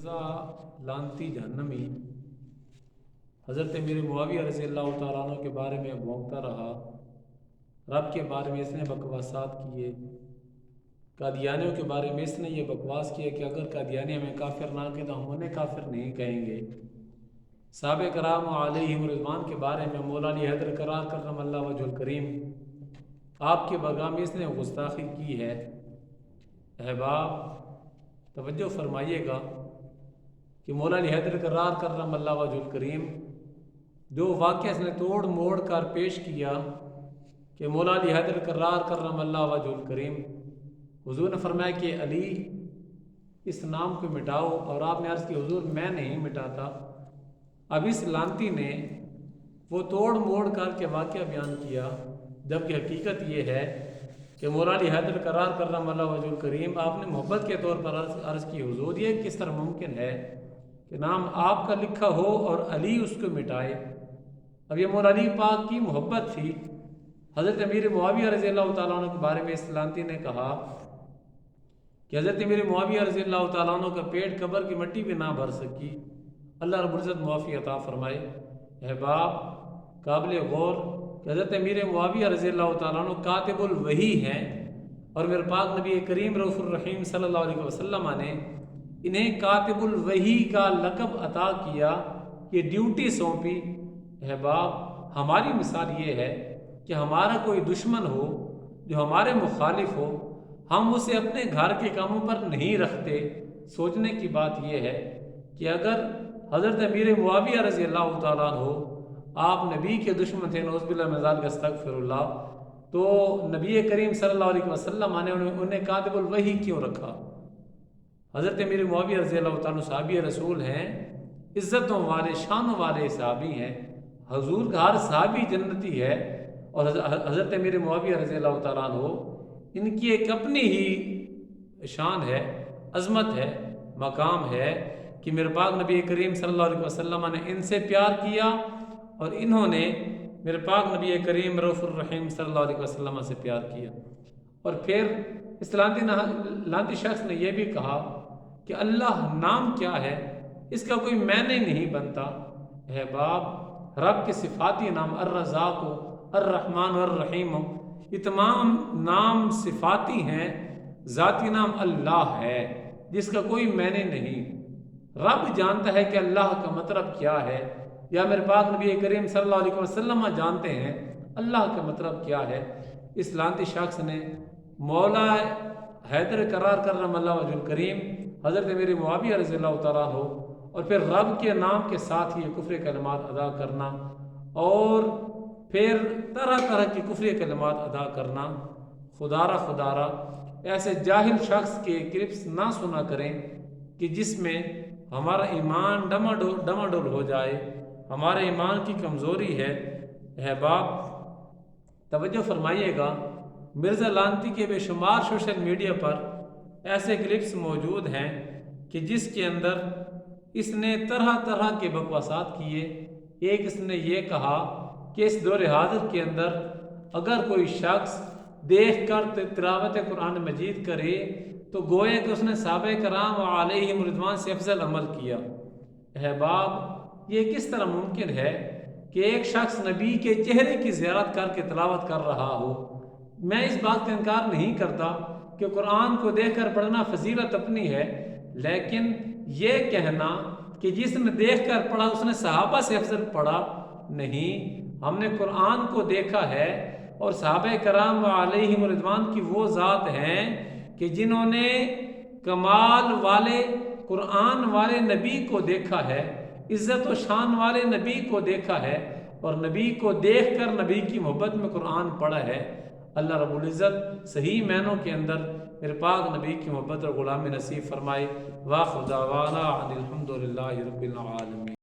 लानती जहन्नमी हज़रत अमीर मुआविया रज़ी अल्लाह तआला अन्हु के बारे में भौंकता रहा। रब के बारे में इसने बकवासात किए, कादियानियों के बारे में इसने ये बकवास किया कि अगर कादियानी हमें काफिर ना कहें तो हम उन्हें काफिर नहीं कहेंगे। साहबे कराम अलैहिम रिज़वान के बारे में मौला अली हैदर करार करमल्लाहु वजहुल करीम आपके बरगाह में इसने गुस्ताखी की है। अहबाब तवज्जो फरमाइएगा कि मौला अली हैदर करार करमल्लाहु वजहुल करीम जो वाक़या इसने तोड़ मोड़ कर पेश किया कि मौला अली हैदर करार करमल्लाहु वजहुल करीम हुजूर ने फरमाया कि अली इस नाम को मिटाओ, और आपने अर्ज़ की हुजूर मैं नहीं मिटाता। अब इस लानती ने वो तोड़ मोड़ करके वाक़या बयान किया, जबकि हकीकत ये है कि मौला अली हैदर करार करमल्लाहु वजहुल करीम आपने मोहब्बत के तौर पर अर्ज़ की हुजूर ये किस तरह मुमकिन है कि नाम आपका लिखा हो और अली उसको मिटाए। अब ये मौला अली पाक की मोहब्बत थी। हज़रत अमीर मुआविया रज़ी अल्लाह तआला अन्हु के बारे में इस लानती ने कहा कि हज़रत अमीर मुआविया रज़ी अल्लाह तआला अन्हु का पेट कब्र की मिट्टी भी ना भर सकी। अल्लाह रब्बुल इज़्ज़त मुआफ़ी अता फरमाए। अहबाब काबिल गौर कि हज़रत अमीर मुआविया रज़ी अल्लाह तआला अन्हु कातिबुल वही हैं, और मेरे पाक नबी करीम रऊफ़ुर रहीम सल्लल्लाहु अलैहि वसल्लम ने इन्हें कातिबुल वही का लक़ब अता किया, ये ड्यूटी सौंपी। अहबाब हमारी मिसाल ये है कि हमारा कोई दुश्मन हो जो हमारे मुखालिफ हो, हम उसे अपने घर के कामों पर नहीं रखते। सोचने की बात यह है कि अगर हज़रत अमीर मुआविया रज़ी अल्लाह तआला अन्हु आप नबी के दुश्मन थे, नऊज़ुबिल्लाह मिन ज़ालिक अस्तग़फिरुल्लाह, तो नबी करीम सल्लल्लाहु अलैहि वसल्लम ने उन्हें कातिबुल वही क्यों रखा? हज़रत अमीर मुआविया रज़ी अल्लाह तआला अन्हु सहाबी रसूल हैं, इज़्ज़तों वाले शानों वाले सहाबी हैं। हुजूर का हर सहाबी जन्नती है, और हज़रत अमीर मुआविया रज़ी अल्लाह तआला अन्हु इनकी एक अपनी ही शान है, अज़मत है, मकाम है कि मेरे पाक नबी करीम सल्लल्लाहु अलैहि वसल्लम ने इनसे प्यार किया और इन्होंने मेरे पाक नबी करीम रऊफ़ुर रहीम सल्लल्लाहु अलैहि वसल्लम से प्यार किया। और फिर इस लानती शख्स ने यह भी कहा कि अल्लाह नाम क्या है, इसका कोई मायने नहीं बनता। अहबाब रब के सिफाती नाम अर्रज़ाक़, अर्रहमान और रहीम, ये तमाम नाम सिफाती हैं, ज़ाती नाम अल्लाह है जिसका कोई मायने नहीं। रब जानता है कि अल्लाह का मतलब क्या है, या मेरे पाक नबी करीम सल्लल्लाहु अलैहि वसल्लम जानते हैं अल्लाह का मतलब क्या है। इस लानती शख्स ने मौला हैदर करार करमल्लाहु वजहुल करीम हज़रत अमीर मुआविया रज़ी अल्लाह तआला अन्हु और फिर रब के नाम के साथ ही कुफ्र कलमात अदा करना, और फिर तरह तरह की कुफ्र कलमात अदा करना। खुदारा ऐसे जाहिल शख्स के क्लिप्स ना सुना करें कि जिसमें हमारा ईमान डमाडोल हो जाए, हमारे ईमान की कमज़ोरी है। अहबाब तवज्जो फरमाइएगा, मिर्ज़ा लानती के बेशुमार सोशल मीडिया पर ऐसे क्लिप्स मौजूद हैं कि जिसके अंदर इसने तरह तरह के बकवासात किए। एक इसने ये कहा कि इस दौर हाज़िर के अंदर अगर कोई शख्स देख कर तिलावत कुरान मजीद करे तो गोया कि उसने सहाबे कराम अलैहिम रिज़वान से अफजल अमल किया। अहबाब ये किस तरह मुमकिन है कि एक शख्स नबी के चेहरे की ज़ियारत करके तिलावत कर रहा हो? मैं इस बात का इनकार नहीं करता कि कुरान को देख कर पढ़ना फजीलत अपनी है, लेकिन ये कहना कि जिसने देख कर पढ़ा उसने सहाबा से अफजल पढ़ा, नहीं। हमने कुरान को देखा है और सहाबे कराम अलैहिम रिज़वान की वो ज़ात हैं कि जिन्होंने कमाल वाले कुरान वाले नबी को देखा है, इज़्ज़त व शान वाले नबी को देखा है, और नबी को देख कर नबी की मोहब्बत में कुरान पढ़ा है। अल्लाह रब्बुल इज़्ज़त सही मायनों के अंदर मेरे पाक नबी की मोहब्बत और ग़ुलामी नसीब फरमाए। वाखिर दावाना अनिल हम्दुलिल्लाहि रब्बिल आलमीन।